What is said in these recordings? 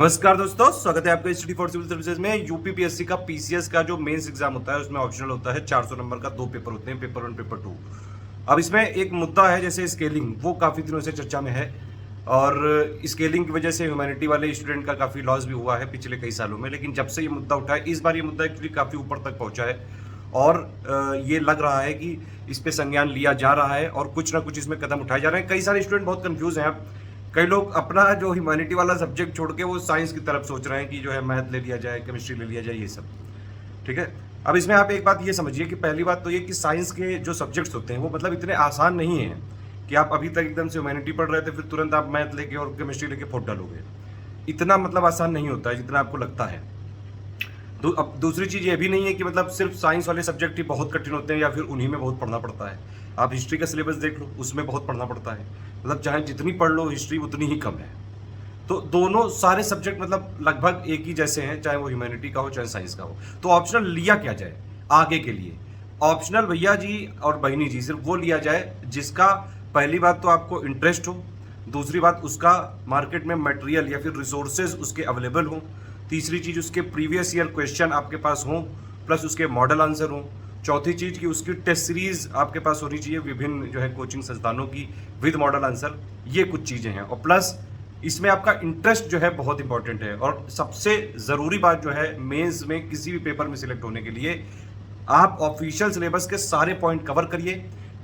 नमस्कार दोस्तों, स्वागत है आपका स्टडी फॉर सिविल सर्विसेज में। यूपीपीएससी का पीसीएस का जो मेंस एग्जाम होता है उसमें ऑप्शनल होता है 400 नंबर का। दो पेपर होते हैं, पेपर 1 पेपर 2। अब इसमें एक मुद्दा है जैसे स्केलिंग, वो काफ़ी दिनों से चर्चा में है और स्केलिंग की वजह से ह्यूमैनिटी वाले स्टूडेंट का काफ़ी लॉस भी हुआ है पिछले कई सालों में। लेकिन जब से ये मुद्दा उठा है, इस बार ये मुद्दा एक्चुअली काफ़ी ऊपर तक पहुँचा है और ये लग रहा है कि इस पर संज्ञान लिया जा रहा है और कुछ ना कुछ इसमें कदम उठाए जा रहे हैं। कई सारे स्टूडेंट बहुत कन्फ्यूज हैं। अब कई लोग अपना जो ह्यूमैनिटी वाला सब्जेक्ट छोड़ के वो साइंस की तरफ सोच रहे हैं कि जो है मैथ ले लिया जाए, केमिस्ट्री ले लिया जाए, ये सब। ठीक है। अब इसमें आप एक बात ये समझिए कि पहली बात तो ये कि साइंस के जो सब्जेक्ट्स होते हैं वो मतलब इतने आसान नहीं हैं कि आप अभी तक एकदम से ह्यूमैनिटी पढ़ रहे थे फिर तुरंत आप मैथ लेके और केमिस्ट्री लेके फोड़ डालोगे। इतना मतलब आसान नहीं होता है जितना आपको लगता है। अब दूसरी चीज़ ये भी नहीं है कि मतलब सिर्फ साइंस वाले सब्जेक्ट ही बहुत कठिन होते हैं या फिर उन्हीं में बहुत पढ़ना पड़ता है। आप हिस्ट्री का सिलेबस देख लो, उसमें बहुत पढ़ना पड़ता है। मतलब चाहे जितनी पढ़ लो हिस्ट्री उतनी ही कम है। तो दोनों सारे सब्जेक्ट मतलब लगभग एक ही जैसे हैं, चाहे वो ह्यूमैनिटी का हो चाहे साइंस का हो। तो ऑप्शनल लिया क्या जाए आगे के लिए? ऑप्शनल भैया जी और बहनी जी सिर्फ वो लिया जाए जिसका पहली बात तो आपको इंटरेस्ट हो, दूसरी बात उसका मार्केट में मटेरियल या फिर रिसोर्सेज उसके अवेलेबल हो, तीसरी चीज़ उसके प्रीवियस ईयर क्वेश्चन आपके पास हों प्लस उसके मॉडल आंसर हों, चौथी चीज़ कि उसकी टेस्ट सीरीज आपके पास होनी चाहिए विभिन्न जो है कोचिंग संस्थानों की विद मॉडल आंसर। ये कुछ चीज़ें हैं और प्लस इसमें आपका इंटरेस्ट जो है बहुत इंपॉर्टेंट है। और सबसे ज़रूरी बात जो है मेंस में किसी भी पेपर में सिलेक्ट होने के लिए आप ऑफिशियल सिलेबस के सारे पॉइंट कवर करिए,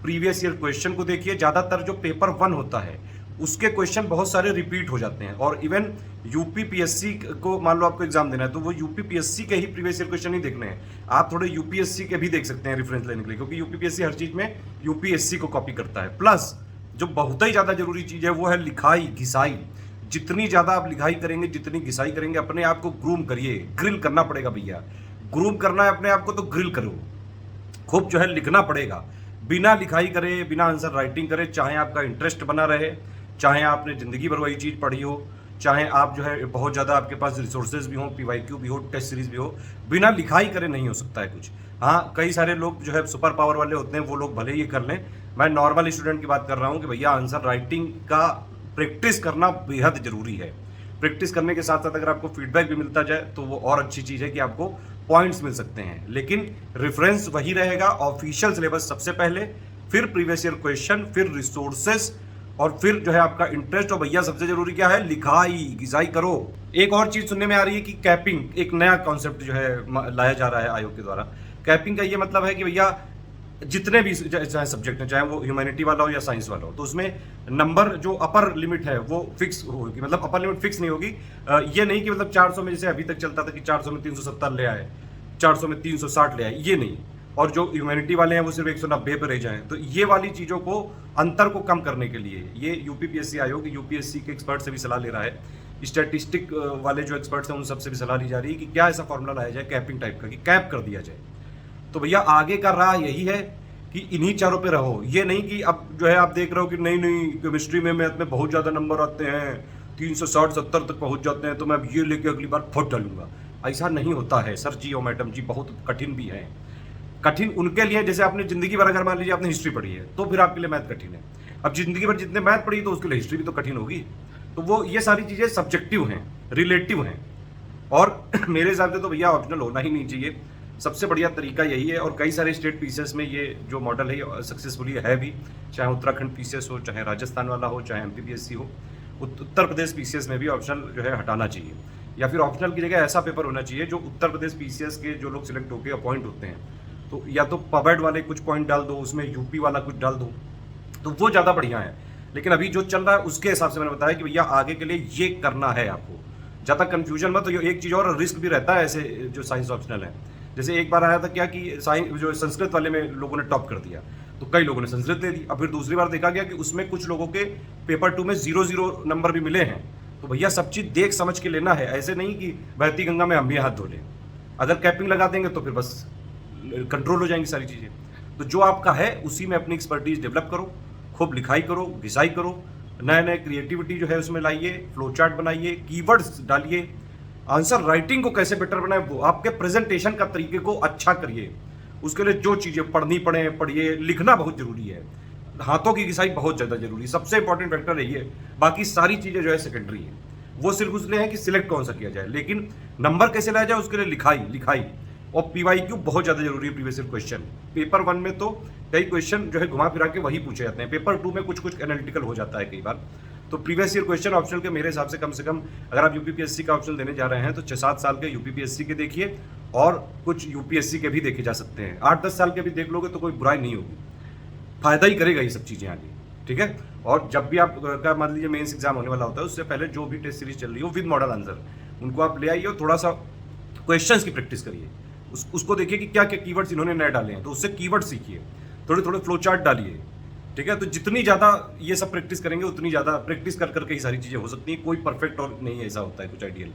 प्रीवियस ईयर क्वेश्चन को देखिए। ज़्यादातर जो पेपर 1 होता है उसके क्वेश्चन बहुत सारे रिपीट हो जाते हैं और इवन यूपीपीएससी को मान लो आपको एग्जाम देना है तो वो यूपीपीएससी के ही प्रीवियस ईयर क्वेश्चन नहीं देखने हैं, आप थोड़े यूपीएससी के भी देख सकते हैं रेफरेंस लेने के लिए, क्योंकि यूपीपीएससी हर चीज़ में यूपीएससी को कॉपी करता है। प्लस जो बहुत ही ज़्यादा जरूरी चीज़ है वो है लिखाई घिसाई। जितनी ज़्यादा आप लिखाई करेंगे, जितनी घिसाई करेंगे, अपने आप को ग्रूम करिए। ग्रिल करना पड़ेगा भैया, ग्रूम करना है अपने आप को तो ग्रिल करो। खूब जो है लिखना पड़ेगा, बिना लिखाई करे, बिना आंसर राइटिंग करे। चाहे आपका इंटरेस्ट बना रहे, चाहे आपने ज़िंदगी भर वही चीज़ पढ़ी हो, चाहे आप जो है बहुत ज़्यादा आपके पास रिसोर्सेज भी हो, पीवाईक्यू भी हो, टेस्ट सीरीज भी हो, बिना लिखाई करे नहीं हो सकता है कुछ। हाँ, कई सारे लोग जो है सुपर पावर वाले होते हैं वो लोग भले ये कर लें। मैं नॉर्मल स्टूडेंट की बात कर रहा हूँ कि भैया आंसर राइटिंग का प्रैक्टिस करना बेहद ज़रूरी है। प्रैक्टिस करने के साथ साथ अगर आपको फीडबैक भी मिलता जाए तो वो और अच्छी चीज़ है कि आपको पॉइंट्स मिल सकते हैं। लेकिन रेफरेंस वही रहेगा, ऑफिशियल सिलेबस सबसे पहले, फिर प्रीवियस ईयर क्वेश्चन, फिर रिसोर्सेस और फिर जो है आपका इंटरेस्ट। और भैया सबसे जरूरी क्या है? लिखाई घिसाई करो। एक और चीज सुनने में आ रही है कि कैपिंग, एक नया कॉन्सेप्ट जो है लाया जा रहा है आयोग के द्वारा। कैपिंग का ये मतलब है कि भैया जितने भी चाहे सब्जेक्ट हैं, चाहे वो ह्यूमैनिटी वाला हो या साइंस वाला हो, तो उसमें नंबर जो अपर लिमिट है वो फिक्स होगी। मतलब अपर लिमिट फिक्स नहीं होगी। ये नहीं कि मतलब 400 में जैसे अभी तक चलता था कि 400 में 370 ले आए, 400 में 360 ले आए, ये नहीं। और जो ह्यूमैनिटी वाले हैं वो सिर्फ 190 पे रह जाएं। तो ये वाली चीज़ों को, अंतर को कम करने के लिए ये यूपीपीएससी आयोग यूपीएससी के एक्सपर्ट से भी सलाह ले रहा है। स्टैटिस्टिक वाले जो एक्सपर्ट्स हैं उन सबसे भी सलाह ली जा रही है कि क्या ऐसा फॉर्मूला लाया जाए कैपिंग टाइप का, कि कैप कर दिया जाए। तो भैया आगे का राह यही है कि इन्हीं चारों पे रहो। ये नहीं कि अब जो है आप देख रहे हो कि नहीं नहीं केमिस्ट्री में मैथ में बहुत ज़्यादा नंबर आते हैं, 360-70 तक पहुंच जाते हैं, तो मैं अब ये लेके अगली बार फोड़ डालूंगा। ऐसा नहीं होता है सर जी और मैडम जी, बहुत कठिन भी है। कठिन उनके लिए जैसे आपने जिंदगी भर, अगर मान लीजिए आपने हिस्ट्री पढ़ी है तो फिर आपके लिए मैथ कठिन है। अब जिंदगी भर जितने मैथ पढ़ी तो उसके लिए हिस्ट्री भी तो कठिन होगी। तो वो ये सारी चीज़ें सब्जेक्टिव हैं, रिलेटिव हैं। और मेरे हिसाब से तो भैया ऑप्शनल होना ही नहीं चाहिए। सबसे बढ़िया तरीका यही है। और कई सारे स्टेट पीसीएस में ये जो मॉडल है सक्सेसफुली है भी, चाहे उत्तराखंड पीसीएस हो, चाहे राजस्थान वाला हो, चाहे एमपीपीएससी हो। उत्तर प्रदेश पीसीएस में भी ऑप्शनल जो है हटाना चाहिए, या फिर ऑप्शनल की जगह ऐसा पेपर होना चाहिए जो उत्तर प्रदेश पीसीएस के जो लोग सिलेक्ट होकर अपॉइंट होते हैं, तो या तो पवेड वाले कुछ पॉइंट डाल दो, उसमें यूपी वाला कुछ डाल दो, तो वो ज़्यादा बढ़िया है। लेकिन अभी जो चल रहा है उसके हिसाब से मैंने बताया कि भैया आगे के लिए ये करना है आपको। ज़्यादा कन्फ्यूजन मत। तो एक चीज़ और रिस्क भी रहता है ऐसे जो साइंस ऑप्शनल है। जैसे एक बार आया था क्या कि साइंस जो संस्कृत वाले में लोगों ने टॉप कर दिया, तो कई लोगों ने संस्कृत ले ली। अब फिर दूसरी बार देखा गया कि उसमें कुछ लोगों के पेपर 2 में 0-0 नंबर भी मिले हैं। तो भैया सब चीज़ देख समझ के लेना है, ऐसे नहीं कि बहती गंगा में हम भी हाथ धो लें। अगर कैपिंग लगा देंगे तो फिर बस कंट्रोल हो जाएंगी सारी चीज़ें। तो जो आपका है उसी में अपनी एक्सपर्टीज डेवलप करो, खूब लिखाई करो, घिसाई करो, नए नए क्रिएटिविटी जो है उसमें लाइए, फ्लो चार्ट बनाइए, कीवर्ड्स डालिए, आंसर राइटिंग को कैसे बेटर बनाए, वो आपके प्रेजेंटेशन का तरीके को अच्छा करिए। उसके लिए जो चीज़ें पढ़नी पढ़िए। लिखना बहुत जरूरी है, हाथों की घिसाई बहुत ज़्यादा जरूरी है, सबसे इंपॉर्टेंट फैक्टर यही है। बाकी सारी चीज़ें जो है सेकेंडरी है। वो सिर्फ उसने है कि सिलेक्ट कौन सा किया जाए, लेकिन नंबर कैसे लाया जाए उसके लिए लिखाई और पीवाईक्यू बहुत ज्यादा जरूरी है। प्रीवियस ईयर क्वेश्चन पेपर 1 में तो कई क्वेश्चन जो है घुमा फिरा के वही पूछे जाते हैं, पेपर 2 में कुछ कुछ एनालिटिकल हो जाता है कई बार। तो प्रीवियस ईयर क्वेश्चन ऑप्शनल के मेरे हिसाब से कम अगर आप यूपीपीएससी का ऑप्शनल देने जा रहे हैं तो 6-7 साल के यूपीपीएससी के देखिए और कुछ यूपीएससी के भी देखे जा सकते हैं। 8-10 साल के भी देख लोगे तो कोई बुराई नहीं होगी, फायदा ही करेगा ये सब चीजें आगे, ठीक है। और जब भी आप का मान लीजिए मेंस एग्जाम होने वाला होता है उससे पहले जो भी टेस्ट सीरीज चल रही हो विद मॉडल आंसर उनको आप ले आइए और थोड़ा सा क्वेश्चंस की प्रैक्टिस करिए, उसको देखिए कि क्या क्या कीवर्ड्स इन्होंने नए डाले हैं, तो उससे कीवर्ड सीखिए, थोड़े थोड़े फ्लो चार्ट डालिए, ठीक है। तो जितनी ज़्यादा ये सब प्रैक्टिस करेंगे उतनी ज़्यादा प्रैक्टिस कर करके ही सारी चीज़ें हो सकती हैं। कोई परफेक्ट और नहीं ऐसा होता है कुछ आइडियल,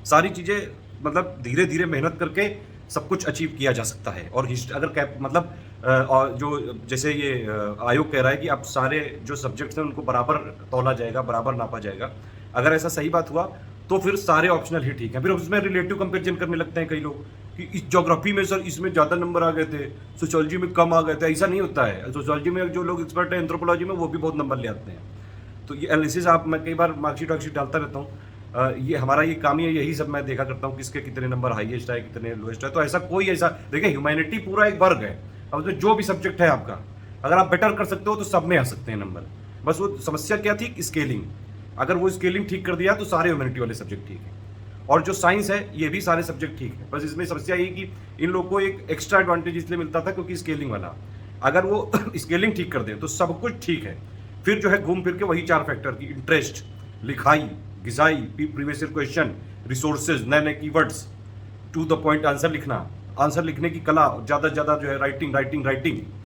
सारी चीज़ें मतलब धीरे धीरे मेहनत करके सब कुछ अचीव किया जा सकता है। और अगर मतलब और जो जैसे ये आयोग कह रहा है कि अब सारे जो सब्जेक्ट्स हैं उनको बराबर तौला जाएगा, बराबर नापा जाएगा, अगर ऐसा सही बात हुआ तो फिर सारे ऑप्शनल ही ठीक है। फिर उसमें रिलेटिव कंपैरिजन करने लगते हैं कई लोग कि इस ज्योग्राफी में सर इसमें ज़्यादा नंबर आ गए थे, सोशियोलॉजी में कम आ गए थे। ऐसा नहीं होता है, सोशियोलॉजी में जो लोग एक्सपर्ट हैं एंथ्रोपोलॉजी में वो भी बहुत नंबर ले आते हैं। तो ये एनालिसिस मैं कई बार मार्कशीट डालता रहता हूँ, ये हमारा ये काम ही है, यही सब मैं देखा करता हूँ किसके कितने नंबर हाईएस्ट है कितने लोएस्ट है। तो ऐसा देखिए ह्यूमैनिटी पूरा एक वर्ग है, अब उसमें जो भी सब्जेक्ट है आपका अगर आप बेटर कर सकते हो तो सब में आ सकते हैं नंबर। बस वो समस्या क्या थी, स्केलिंग, अगर वो स्केलिंग ठीक कर दिया तो सारे ह्यूमैनिटी वाले सब्जेक्ट ठीक है। और जो साइंस है ये भी सारे सब्जेक्ट ठीक है। बस इसमें समस्या ये कि इन लोगों को एक एक्स्ट्रा एडवांटेज इसलिए मिलता था क्योंकि स्केलिंग वाला, अगर वो स्केलिंग ठीक कर दें तो सब कुछ ठीक है। फिर जो है घूम फिर के वही 4 फैक्टर की इंटरेस्ट, लिखाई, घिसाई, प्रीवियस ईयर क्वेश्चन, रिसोर्सेज, नए नए keywords, to the point answer लिखना, आंसर लिखने की कला, ज़्यादा से ज़्यादा जो है राइटिंग।